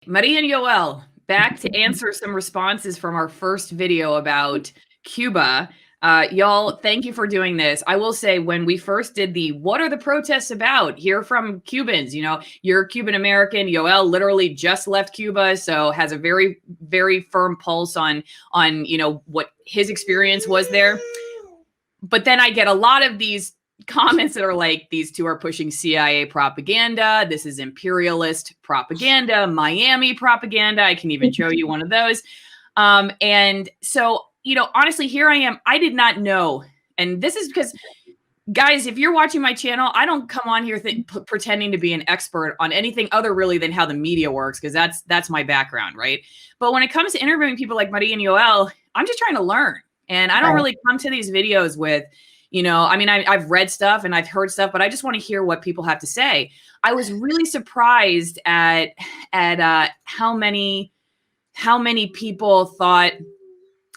Maria and Yoel, back to answer some responses from our first video about Cuba. Y'all, thank you for doing this. I will say, when we first did the "what are the protests about?" hear from Cubans, you know, you're Cuban American. Yoel literally just left Cuba, so has a very, very firm pulse on you know, what his experience was there. But then I get a lot of these comments that are like, these two are pushing CIA propaganda. This is imperialist propaganda, Miami propaganda. I can even show you one of those. And so, you know, honestly, here I am. I did not know. And this is because, guys, if you're watching my channel, I don't come on here pretending to be an expert on anything other really than how the media works, because that's my background, right? But when it comes to interviewing people like Maria and Yoel, I'm just trying to learn. And I don't really come to these videos with, you know, I mean, I've read stuff and I've heard stuff, but I just want to hear what people have to say. I was really surprised at how many people thought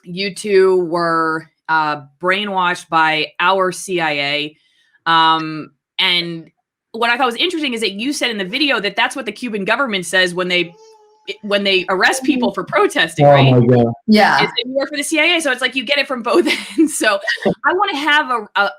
you two were brainwashed by our CIA. And what I thought was interesting is that you said in the video that that's what the Cuban government says when they arrest people for protesting, right? Oh my God. Yeah. It's you work for the CIA, so it's like you get it from both ends. So I want to have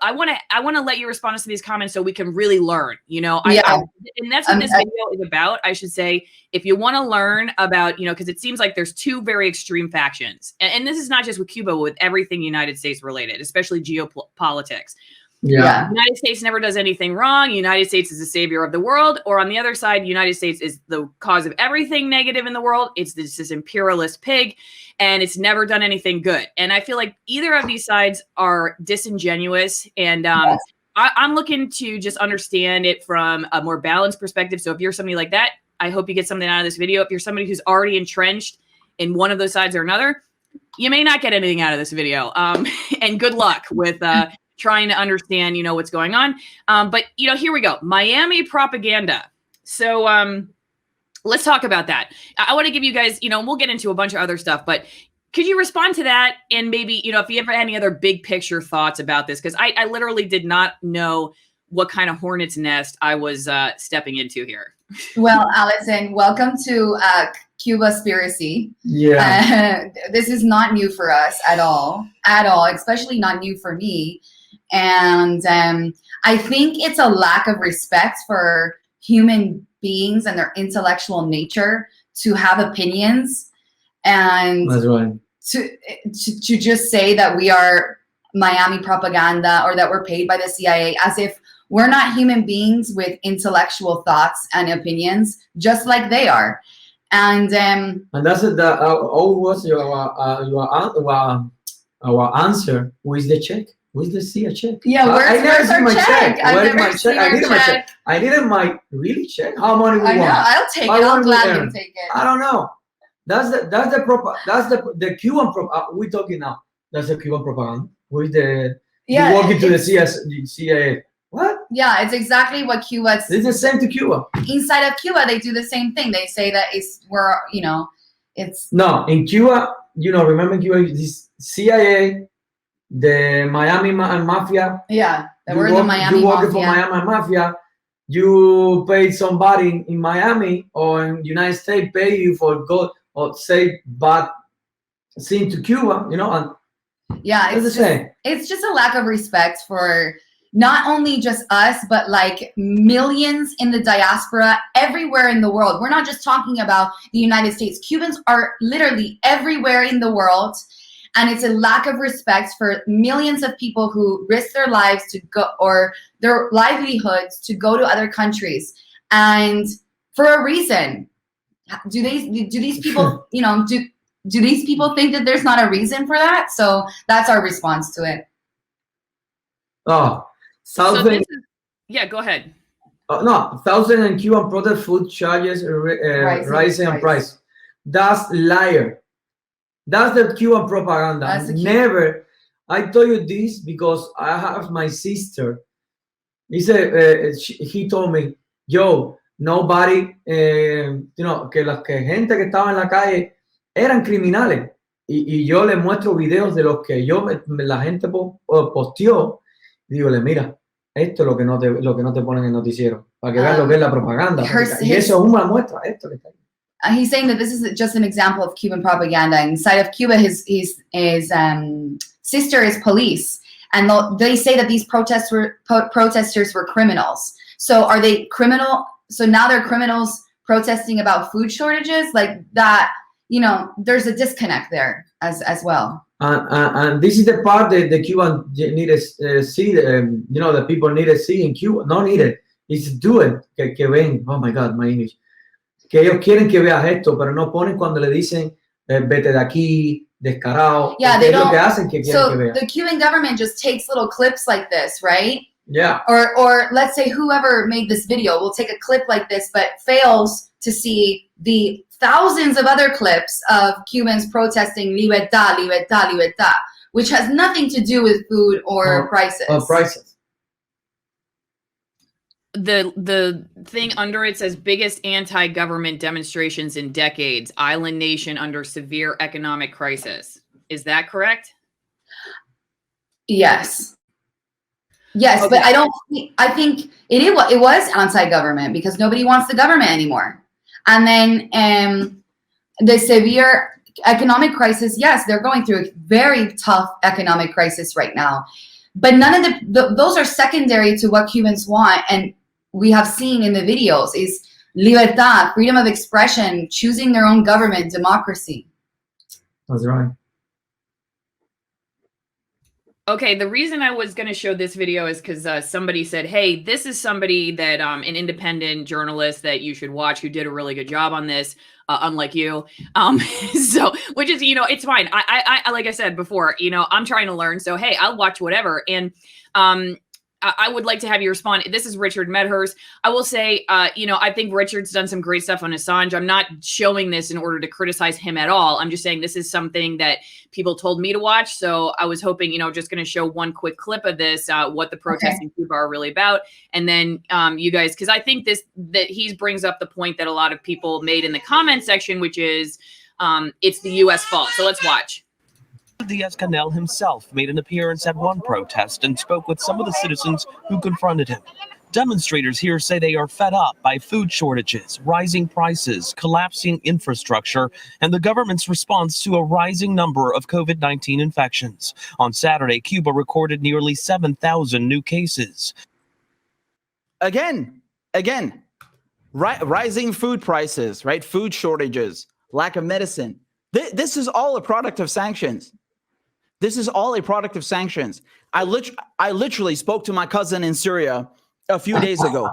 I want to let you respond to these comments so we can really learn, you know. And that's what this video is about. I should say, if you want to learn about, you know, because it seems like there's two very extreme factions, and this is not just with Cuba, but with everything United States related, especially geopolitics. Yeah. The United States never does anything wrong. United States is the savior of the world. Or on the other side, United States is the cause of everything negative in the world. It's this imperialist pig, and it's never done anything good. And I feel like either of these sides are disingenuous. And I'm looking to just understand it from a more balanced perspective. So if you're somebody like that, I hope you get something out of this video. If you're somebody who's already entrenched in one of those sides or another, you may not get anything out of this video. And good luck with trying to understand, you know, what's going on. But, you know, here we go. Miami propaganda. So let's talk about that. I want to give you guys, you know, we'll get into a bunch of other stuff, but could you respond to that? And maybe, you know, if you ever had any other big picture thoughts about this, because I literally did not know what kind of hornet's nest I was stepping into here. Well, Allison, welcome to Cubaspiracy. Yeah. This is not new for us at all, especially not new for me. And I think it's a lack of respect for human beings and their intellectual nature to have opinions, and That's right. to just say that we are Miami propaganda or that we're paid by the CIA, as if we're not human beings with intellectual thoughts and opinions, just like they are. And that's always our answer. With the check? With the CIA check? Yeah, where's our check? Where's my check? I needed my check. I needed my really check. How money we want? I'll take it. I'll gladly take it. I don't know. That's the Cuban we're talking now. That's the Cuban propaganda. With the you walk into the CIA. What? Yeah, it's exactly what Cuba. It's the same to Cuba. Inside of Cuba, they do the same thing. They say that it's no, in Cuba, you know, remember Cuba, this CIA, the Miami mafia. Yeah, we're in the Miami you work mafia. for Miami mafia. You paid somebody in Miami or in United States pay you for go or say bad thing to Cuba, you know, and yeah, it's just a lack of respect for not only just us, but like millions in the diaspora everywhere in the world. We're not just talking about the United States. Cubans are literally everywhere in the world. And it's a lack of respect for millions of people who risk their lives to go, or their livelihoods to go to other countries. And for a reason. Do these people, you know, do these people think that there's not a reason for that? So that's our response to it. Oh. Yeah, go ahead. No, thousands in Cuban protest food charges rising in price. That's liar. That's the Cuban propaganda. Never. I told you this because I have my sister. He said, he told me, yo, nobody, you know, que la gente que estaba en la calle eran criminales. Y yo le muestro videos de los que la gente posteó. Dígole, mira, esto es lo que no te ponen en el noticiero, para que vean lo que es la propaganda. Y eso es una muestra, esto que está ahí. he's saying that this is just an example of Cuban propaganda. Inside of Cuba, his sister is police, and they say that these protesters were criminals. So are they criminal? So now they're criminals protesting about food shortages, like that. You know, there's a disconnect there as well. And this is the part that the Cuban need to see. You know, the people need to see in Cuba. No need it. It's do it. Que ven. Oh my God, my English. Que ellos quieren que veas esto, pero no ponen cuando le dicen vete de aquí, descarado. Yeah, they don't. Lo que hacen que quieren que veas. The Cuban government just takes little clips like this, right? Yeah. Or let's say whoever made this video will take a clip like this, but fails to see the thousands of other clips of Cubans protesting libertad, libertad, libertad, which has nothing to do with food or prices. Or prices. The thing under it says biggest anti-government demonstrations in decades, island nation under severe economic crisis. Is that correct? Yes. Yes, okay. But I think it was anti-government because nobody wants the government anymore. And then the severe economic crisis, yes, they're going through a very tough economic crisis right now. But none of those are secondary to what Cubans want. And we have seen in the videos is libertad, freedom of expression, choosing their own government, democracy. That's right. Okay, the reason I was going to show this video is because somebody said, hey, this is somebody that an independent journalist that you should watch who did a really good job on this, unlike you. So, which is, you know, it's fine. I like I said before, you know, I'm trying to learn. So, hey, I'll watch whatever. And I would like to have you respond. This is Richard Medhurst. I will say, you know, I think Richard's done some great stuff on Assange. I'm not showing this in order to criticize him at all. I'm just saying this is something that people told me to watch. So I was hoping, you know, just going to show one quick clip of this, what the protests in Cuba are really about. And then you guys, because I think that he brings up the point that a lot of people made in the comment section, which is it's the U.S. fault. So let's watch. Diaz-Canel himself made an appearance at one protest and spoke with some of the citizens who confronted him. Demonstrators here say they are fed up by food shortages, rising prices, collapsing infrastructure, and the government's response to a rising number of COVID-19 infections. On Saturday, Cuba recorded nearly 7,000 new cases. Again, rising food prices, right? Food shortages, lack of medicine. This is all a product of sanctions. This is all a product of sanctions. I literally spoke to my cousin in Syria a few days ago.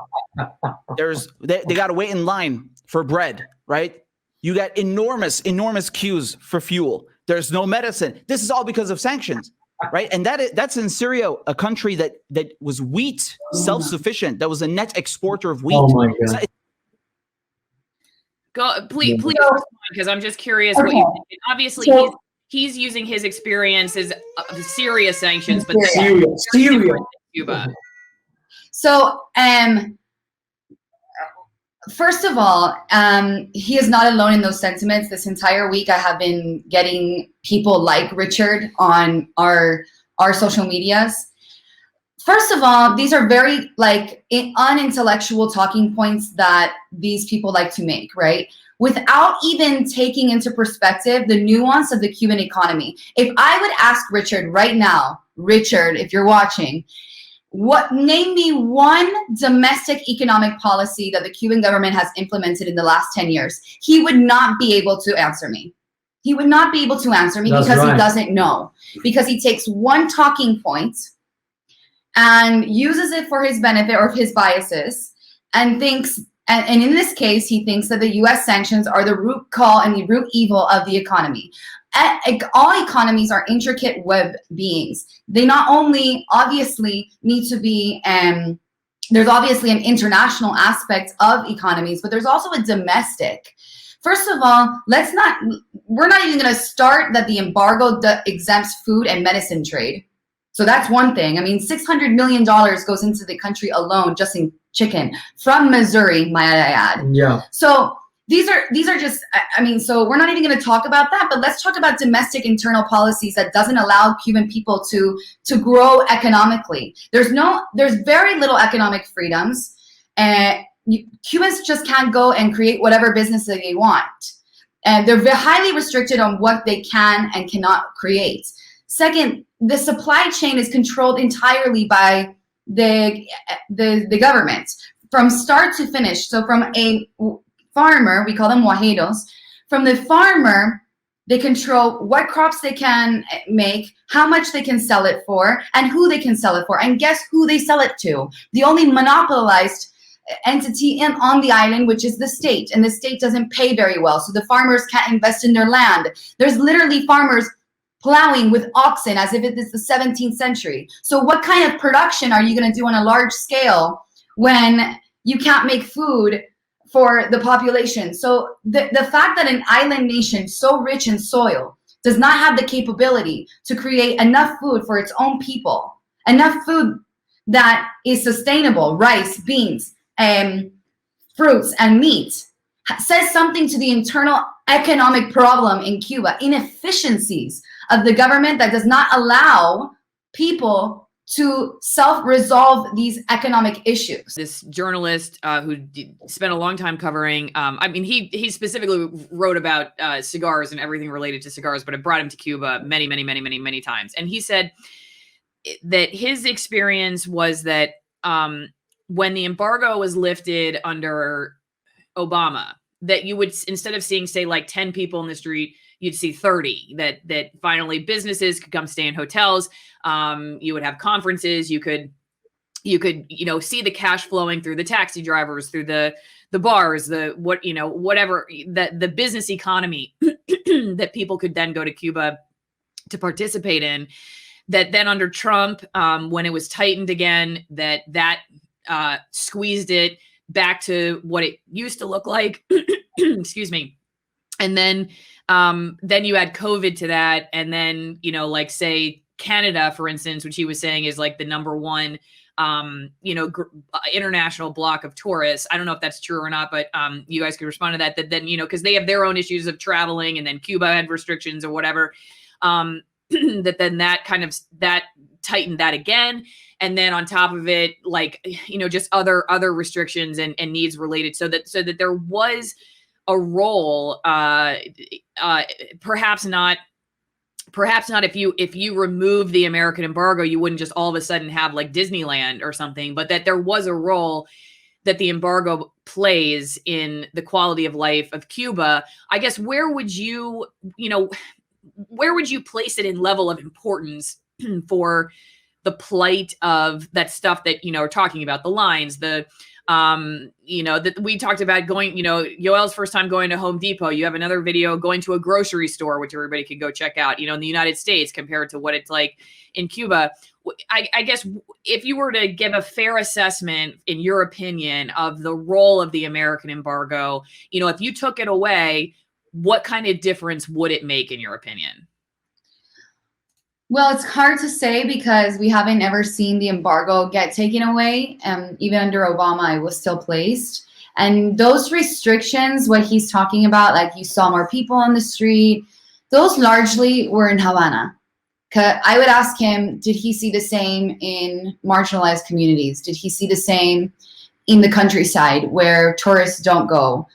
They got to wait in line for bread, right? You got enormous queues for fuel. There's no medicine. This is all because of sanctions, right? And that's in Syria, a country that was wheat self-sufficient. That was a net exporter of wheat. Oh my God. Go, please, because I'm just curious what you think. And obviously, he's using his experience as Syria sanctions, but Syria. Cuba. So, first of all, he is not alone in those sentiments. This entire week, I have been getting people like Richard on our social medias. First of all, these are very unintellectual talking points that these people like to make, right? Without even taking into perspective the nuance of the Cuban economy. If I would ask Richard right now, Richard, if you're watching, name me one domestic economic policy that the Cuban government has implemented in the last 10 years, he would not be able to answer me. He would not be able to answer me because he doesn't know. Because he takes one talking point and uses it for his benefit or his biases, and thinks, and in this case, he thinks that the U.S. sanctions are the root cause and the root evil of the economy. All economies are intricate web beings. They not only obviously need to be, there's obviously an international aspect of economies, but there's also a domestic. First of all, we're not even going to start that the embargo exempts food and medicine trade. So that's one thing. I mean, $600 million goes into the country alone just in chicken from Missouri, might I add. Yeah. So these are just, I mean, so we're not even going to talk about that, but let's talk about domestic internal policies that doesn't allow Cuban people to grow economically. There's very little economic freedoms. Cubans just can't go and create whatever business that they want. And they're very highly restricted on what they can and cannot create. Second, the supply chain is controlled entirely by the government from start to finish. So from a farmer, we call them guajeros, from the farmer, they control what crops they can make, how much they can sell it for, and who they can sell it for. And guess who they sell it to? The only monopolized entity on the island, which is the state, and the state doesn't pay very well, so the farmers can't invest in their land. There's literally farmers plowing with oxen as if it is the 17th century. So what kind of production are you going to do on a large scale when you can't make food for the population? So the fact that an island nation so rich in soil does not have the capability to create enough food for its own people, enough food that is sustainable, rice, beans, fruits, and meat, says something to the internal economic problem in Cuba, inefficiencies of the government that does not allow people to self-resolve these economic issues. This journalist who spent a long time covering, I mean, he specifically wrote about cigars and everything related to cigars, but it brought him to Cuba many times. And he said that his experience was that when the embargo was lifted under Obama, that you would, instead of seeing, say, like 10 people in the street, you'd see 30, that finally businesses could come stay in hotels. You would have conferences. You could, see the cash flowing through the taxi drivers, through the bars, whatever, the business economy that people could then go to Cuba to participate in. That then under Trump, when it was tightened again, that squeezed it back to what it used to look like. Excuse me. And then you add COVID to that. And then, like say Canada, for instance, which he was saying is like the number one, international block of tourists. I don't know if that's true or not, but you guys could respond to that. That then, because they have their own issues of traveling, and then Cuba had restrictions or whatever. That tightened that again. And then on top of it, like, just other restrictions and needs related, so that there was a role, perhaps not if you remove the American embargo, you wouldn't just all of a sudden have like Disneyland or something, but that there was a role that the embargo plays in the quality of life of Cuba. I guess where would you place it in level of importance for the plight of that stuff that, are talking about, the lines, that we talked about going, Yoel's first time going to Home Depot. You have another video going to a grocery store, which everybody could go check out, in the United States compared to what it's like in Cuba. I guess if you were to give a fair assessment, in your opinion, of the role of the American embargo, if you took it away, what kind of difference would it make in your opinion? Well, it's hard to say because we haven't ever seen the embargo get taken away. Even under Obama, it was still placed. And those restrictions, what he's talking about, like you saw more people on the street, those largely were in Havana. I would ask him, did he see the same in marginalized communities? Did he see the same in the countryside where tourists don't go?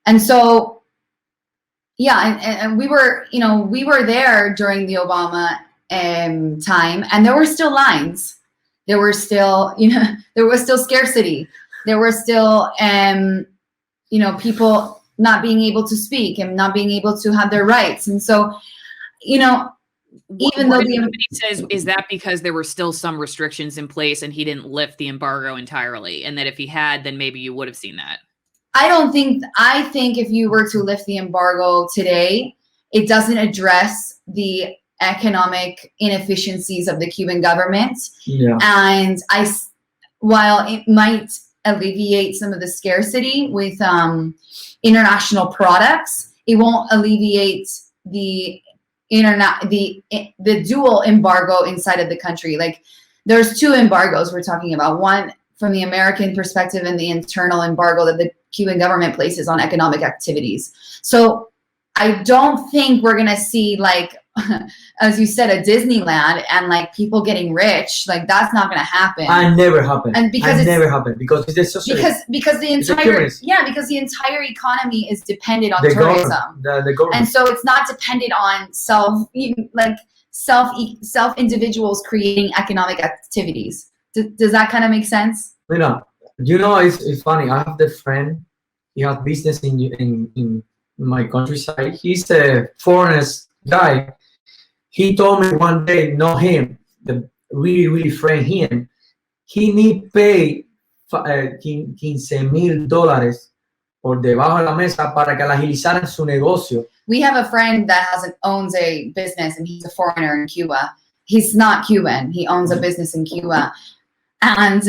And so, yeah, and we were there during the Obama time, and there were still lines. There were still, there was still scarcity. There were still, people not being able to speak and not being able to have their rights. And so, even though the says, is that because there were still some restrictions in place and he didn't lift the embargo entirely, and that if he had, then maybe you would have seen that? I think if you were to lift the embargo today, it doesn't address the economic inefficiencies of the Cuban government. Yeah. And while it might alleviate some of the scarcity with international products, it won't alleviate the dual embargo inside of the country. Like, there's two embargoes we're talking about. One from the American perspective and the internal embargo that the Cuban government places on economic activities. So I don't think we're going to see like as you said, a Disneyland and like people getting rich, like that's not going to happen. And never happened. And because never happened because it's a because the entire because the entire economy is dependent on tourism. The government. And so it's not dependent on self individuals creating economic activities. Does that kind of make sense? You know, it's funny. I have the friend. He has business in my countryside. He's a foreign guy. He told me one day, not him, the really friend him, he need pay $15,000 por debajo de la mesa para que agilizaran su negocio. We have a friend that owns a business and he's a foreigner in Cuba. He's not Cuban. He owns a business in Cuba. And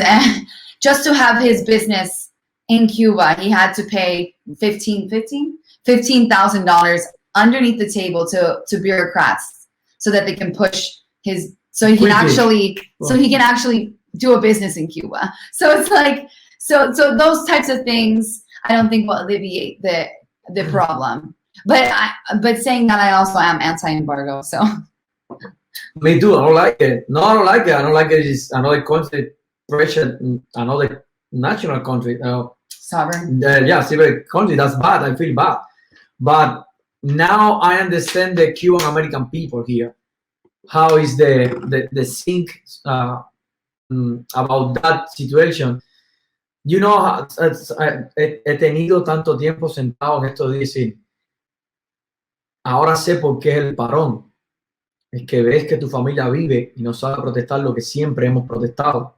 just to have his business in Cuba, he had to pay $15,000 underneath the table to bureaucrats so that they can push his, so he can actually do a business in Cuba. So it's like, so those types of things, I don't think will alleviate the problem. But saying that, I also am anti-embargo. So. Me too. I don't like it. No, I don't like it. I don't like it. It's another country pressure, another national country. Sovereign. Sovereign country. That's bad. I feel bad. But now I understand the Cuban American people here. How is the think about that situation? You know, he tenido tanto tiempo sentado en esto de decir, ahora sé por qué es el parón. Es que ves que tu familia vive y no sabe protestar lo que siempre hemos protestado.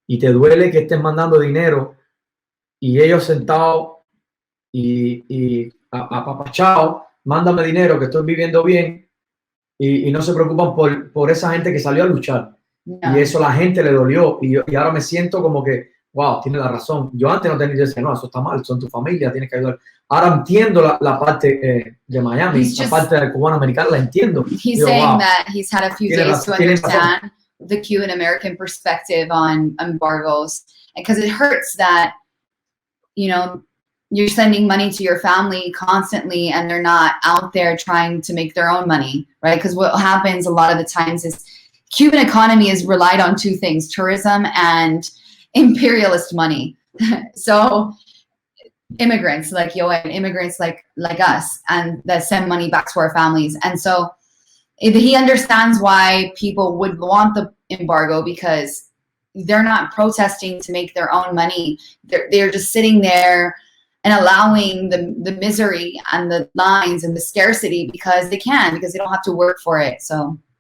Y te duele que estés mandando dinero y ellos sentados y apapachados, mándame dinero que estoy viviendo bien y no se preocupan por esa gente que salió a luchar. No. Y eso a la gente le dolió y ahora me siento como que, wow, tiene la razón. Yo antes no tenía que decir, no, eso está mal, son tu familia, tienes que ayudar. Ahora entiendo la parte de Miami, la parte del cubano americano, la entiendo. He's saying that he's had a few days to understand the Cuban American perspective on embargoes, because it hurts that, you know, you're sending money to your family constantly and they're not out there trying to make their own money, right? Because what happens a lot of the times is Cuban economy is relied on two things, tourism and imperialist money. So immigrants like YOEL, immigrants like us, and that send money back to our families. And so he understands why people would want the embargo, because they're not protesting to make their own money. They're just sitting there and allowing the misery and the lines and the scarcity because they don't have to work for it. So